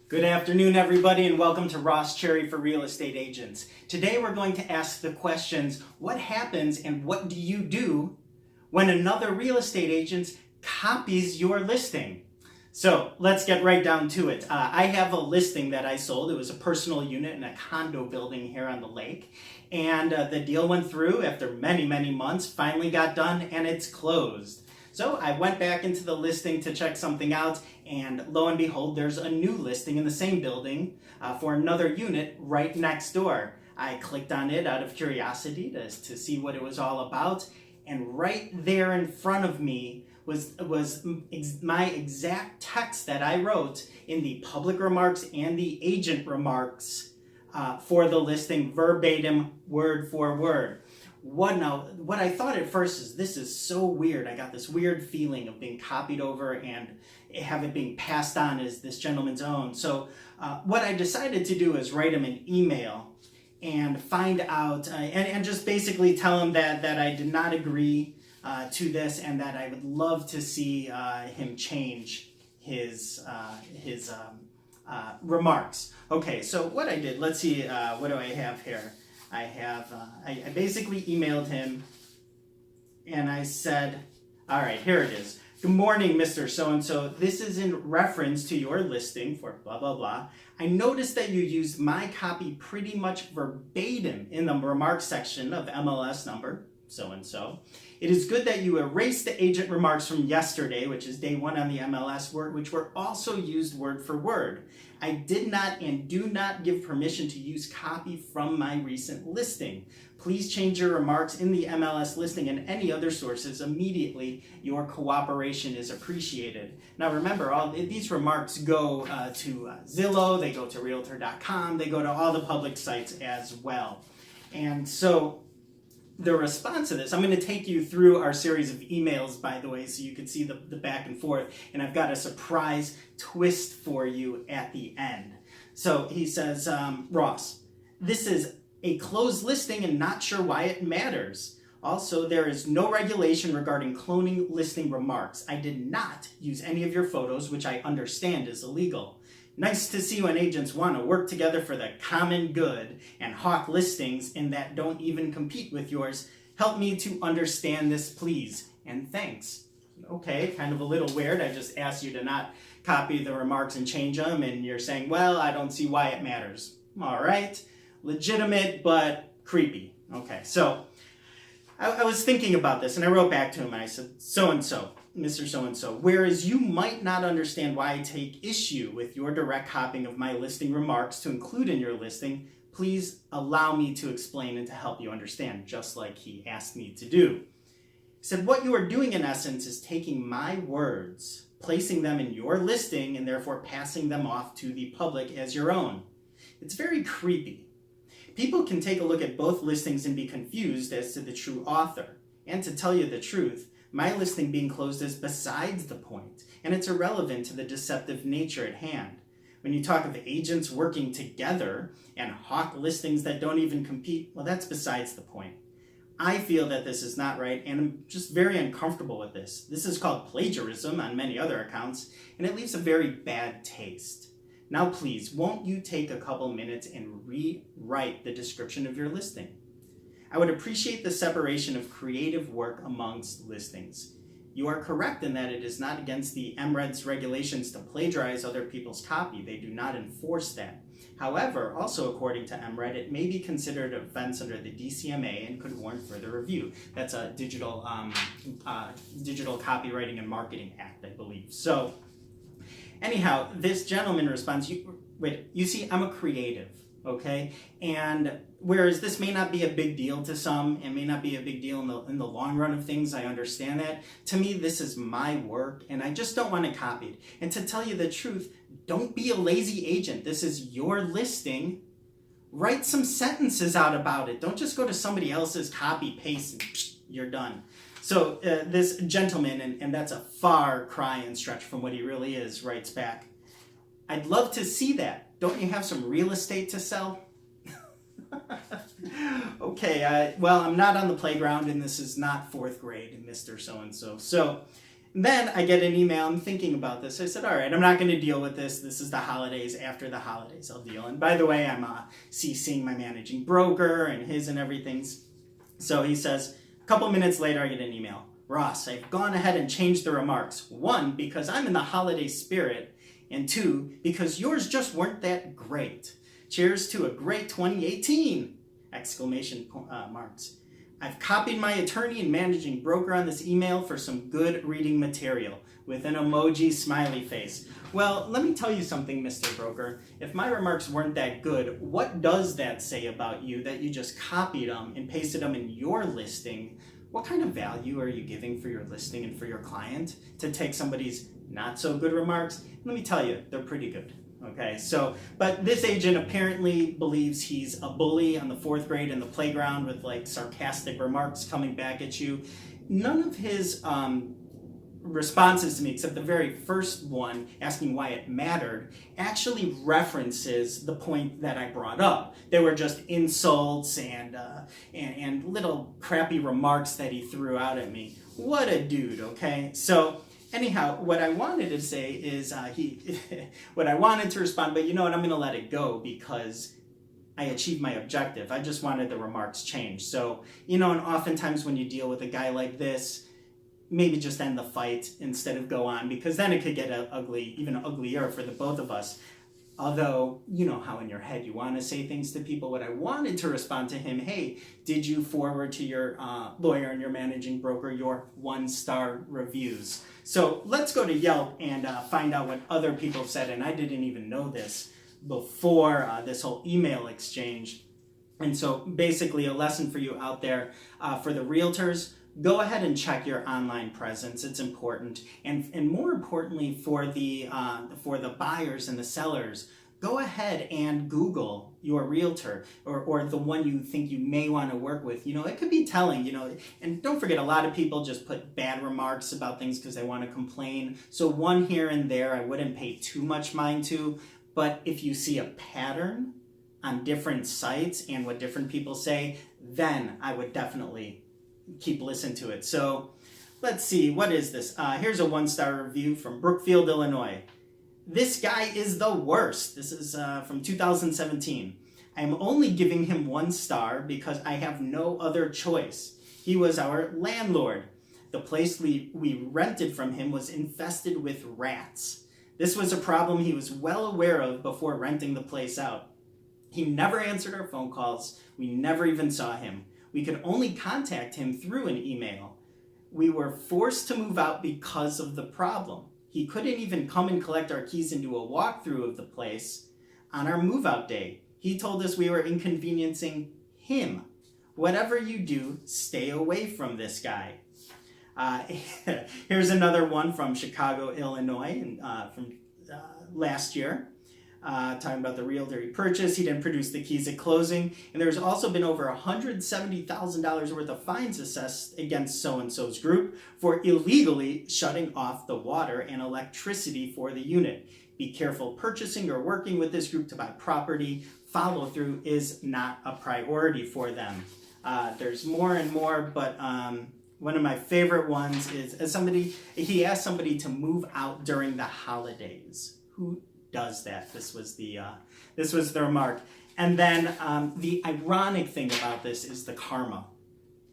Good afternoon, everybody, and welcome to Ross Cherry for Real Estate Agents. Today we're going to ask the questions, what happens and what do you do when another real estate agent copies your listing? So let's get right down to it. I have a listing that I sold. It was a personal unit in a condo building here on the lake. And the deal went through after many months, finally got done, and it's closed. So I went back into the listing to check something out, and lo and behold, there's a new listing in the same building for another unit right next door. I clicked on it out of curiosity to see what it was all about, and right there in front of me was my exact text that I wrote in the public remarks and the agent remarks for the listing, verbatim, word for word. What I thought at first is, this is so weird. I got this weird feeling of being copied over and have it being passed on as this gentleman's own. So what I decided to do is write him an email and find out and just basically tell him that I did not agree to this, and that I would love to see him change his remarks. Okay, so what I did, let's see, what do I have here? I basically emailed him and I said, all right, here it is. Good morning, Mr. So-and-so. This is in reference to your listing for blah, blah, blah. I noticed that you used my copy pretty much verbatim in the remarks section of MLS number so-and-so. It is good that you erased the agent remarks from yesterday, which is day one on the MLS word, which were also used word for word. I did not and do not give permission to use copy from my recent listing. Please change your remarks in the MLS listing and any other sources immediately. Your cooperation is appreciated. Now remember, all these remarks go to Zillow, they go to Realtor.com, they go to all the public sites as well. And so the response to this, I'm going to take you through our series of emails, by the way, so you can see the back and forth. And I've got a surprise twist for you at the end. So he says, Ross, this is a closed listing and not sure why it matters. Also, there is no regulation regarding cloning listing remarks. I did not use any of your photos, which I understand is illegal. Nice to see when agents want to work together for the common good and hawk listings and that don't even compete with yours. Help me to understand this, please, and thanks. Okay, kind of a little weird. I just asked you to not copy the remarks and change them, and you're saying, well, I don't see why it matters. All right, legitimate but creepy. Okay, so I was thinking about this, and I wrote back to him, and I said, so-and-so, Mr. So-and-so, whereas you might not understand why I take issue with your direct copying of my listing remarks to include in your listing, please allow me to explain and to help you understand, just like he asked me to do. He said, what you are doing in essence is taking my words, placing them in your listing, and therefore passing them off to the public as your own. It's very creepy. People can take a look at both listings and be confused as to the true author. And to tell you the truth, my listing being closed is besides the point, and it's irrelevant to the deceptive nature at hand. When you talk of agents working together and hawk listings that don't even compete, well, that's besides the point. I feel that this is not right, and I'm just very uncomfortable with this. This is called plagiarism on many other accounts, and it leaves a very bad taste. Now please, won't you take a couple minutes and rewrite the description of your listing? I would appreciate the separation of creative work amongst listings. You are correct in that it is not against the MRED's regulations to plagiarize other people's copy. They do not enforce that. However, also according to MRED, it may be considered an offense under the DCMA and could warrant further review. That's a Digital Copywriting and Marketing Act, I believe. So anyhow, this gentleman responds, you see, I'm a creative. Okay, and whereas this may not be a big deal to some, it may not be a big deal in the long run of things, I understand that. To me, this is my work, and I just don't want it copied. And to tell you the truth, don't be a lazy agent. This is your listing. Write some sentences out about it. Don't just go to somebody else's copy, paste, and you're done. So this gentleman, and that's a far cry and stretch from what he really is, writes back, I'd love to see that. Don't you have some real estate to sell? Okay, well, I'm not on the playground, and this is not fourth grade, Mr. So-and-so. So Then I get an email. I'm thinking about this. I said, all right, I'm not going to deal with this. This is the holidays. After the holidays, I'll deal. And by the way, I'm CCing my managing broker and his and everything's. So he says, a couple minutes later, I get an email. Ross, I've gone ahead and changed the remarks. 1, because I'm in the holiday spirit. And 2, because yours just weren't that great. Cheers to a great 2018! Exclamation marks. I've copied my attorney and managing broker on this email for some good reading material with an emoji smiley face. Well, let me tell you something, Mr. Broker. If my remarks weren't that good, what does that say about you that you just copied them and pasted them in your listing? What kind of value are you giving for your listing and for your client to take somebody's not so good remarks? Let me tell you, they're pretty good. Okay, so, but this agent apparently believes he's a bully on the 4th grade in the playground with like sarcastic remarks coming back at you. None of his responses to me, except the very first one asking why it mattered, actually references the point that I brought up. They were just insults and little crappy remarks that he threw out at me. What a dude, okay? So anyhow, what I wanted to say is what I wanted to respond, but you know what, I'm going to let it go because I achieved my objective. I just wanted the remarks changed. So, you know, and oftentimes when you deal with a guy like this, maybe just end the fight instead of go on, because then it could get ugly, even uglier for the both of us. Although, you know how in your head you want to say things to people. What I wanted to respond to him, hey, did you forward to your lawyer and your managing broker your 1-star reviews? So let's go to Yelp and find out what other people said. And I didn't even know this before this whole email exchange. And so basically a lesson for you out there for the realtors. Go ahead and check your online presence. It's important. And more importantly for the buyers and the sellers, go ahead and Google your realtor or the one you think you may want to work with. You know, it could be telling, you know, and don't forget, a lot of people just put bad remarks about things because they want to complain. So one here and there, I wouldn't pay too much mind to. But if you see a pattern on different sites and what different people say, then I would definitely keep listening to it. So let's see, what is this? Here's a 1-star review from Brookfield, Illinois. This guy is the worst. This is from 2017. I am only giving him 1 star because I have no other choice. He was our landlord. The place we rented from him was infested with rats. This was a problem he was well aware of before renting the place out. He never answered our phone calls. We never even saw him. We could only contact him through an email. We were forced to move out because of the problem. He couldn't even come and collect our keys and do a walkthrough of the place on our move-out day. He told us we were inconveniencing him. Whatever you do, stay away from this guy. Here's another one from Chicago, Illinois, from last year. Talking about the realtor he purchased. He didn't produce the keys at closing. And there's also been over $170,000 worth of fines assessed against so-and-so's group for illegally shutting off the water and electricity for the unit. Be careful purchasing or working with this group to buy property. Follow-through is not a priority for them. There's more and more, but one of my favorite ones is he asked somebody to move out during the holidays. Who does that? This was the remark. And then the ironic thing about this is the karma.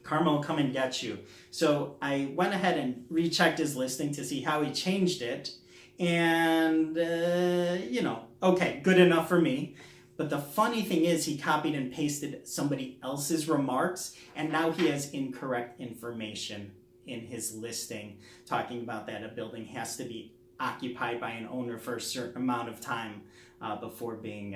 Karma will come and get you. So I went ahead and rechecked his listing to see how he changed it. And, okay, good enough for me. But the funny thing is he copied and pasted somebody else's remarks, and now he has incorrect information in his listing talking about that a building has to be occupied by an owner for a certain amount of time before being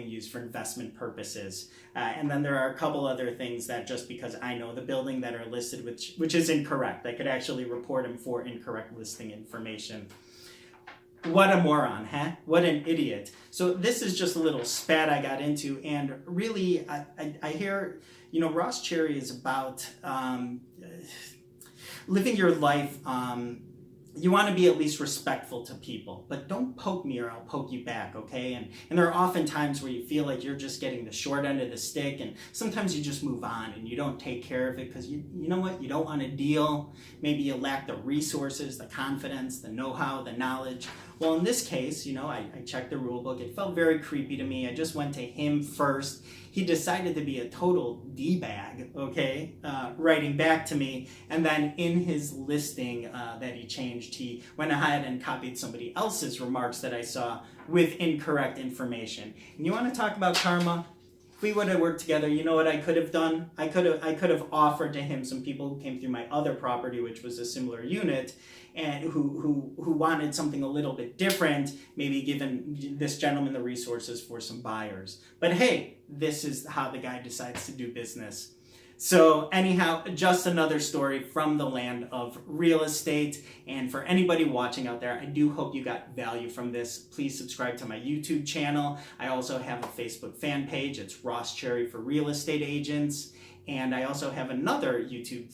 used for investment purposes. And then there are a couple other things that just because I know the building that are listed, which is incorrect, I could actually report him for incorrect listing information. What a moron, huh? What an idiot. So this is just a little spat I got into, and really I hear, Ross Cherry is about living your life you want to be at least respectful to people, but don't poke me or I'll poke you back, okay? And there are often times where you feel like you're just getting the short end of the stick, and sometimes you just move on and you don't take care of it because you know what? You don't want to deal. Maybe you lack the resources, the confidence, the know-how, the knowledge. Well, in this case, I checked the rule book. It felt very creepy to me. I just went to him first. He decided to be a total D-bag, okay, writing back to me. And then in his listing that he changed, he went ahead and copied somebody else's remarks that I saw with incorrect information. And you want to talk about karma? If we would have worked together, you know what I could have done? I could have offered to him some people who came through my other property, which was a similar unit, and who wanted something a little bit different, maybe given this gentleman the resources for some buyers. But hey, this is how the guy decides to do business. So anyhow, just another story from the land of real estate. And for anybody watching out there, I do hope you got value from this. Please subscribe to my YouTube channel. I also have a Facebook fan page. It's Ross Cherry for Real Estate Agents. And I also have another YouTube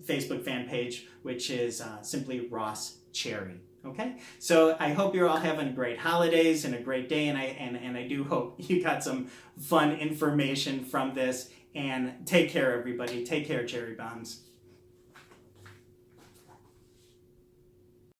Facebook fan page, which is simply Ross Cherry. Okay, so I hope you're all having great holidays and a great day, and I do hope you got some fun information from this. And take care, everybody. Take care, Cherry Bombs.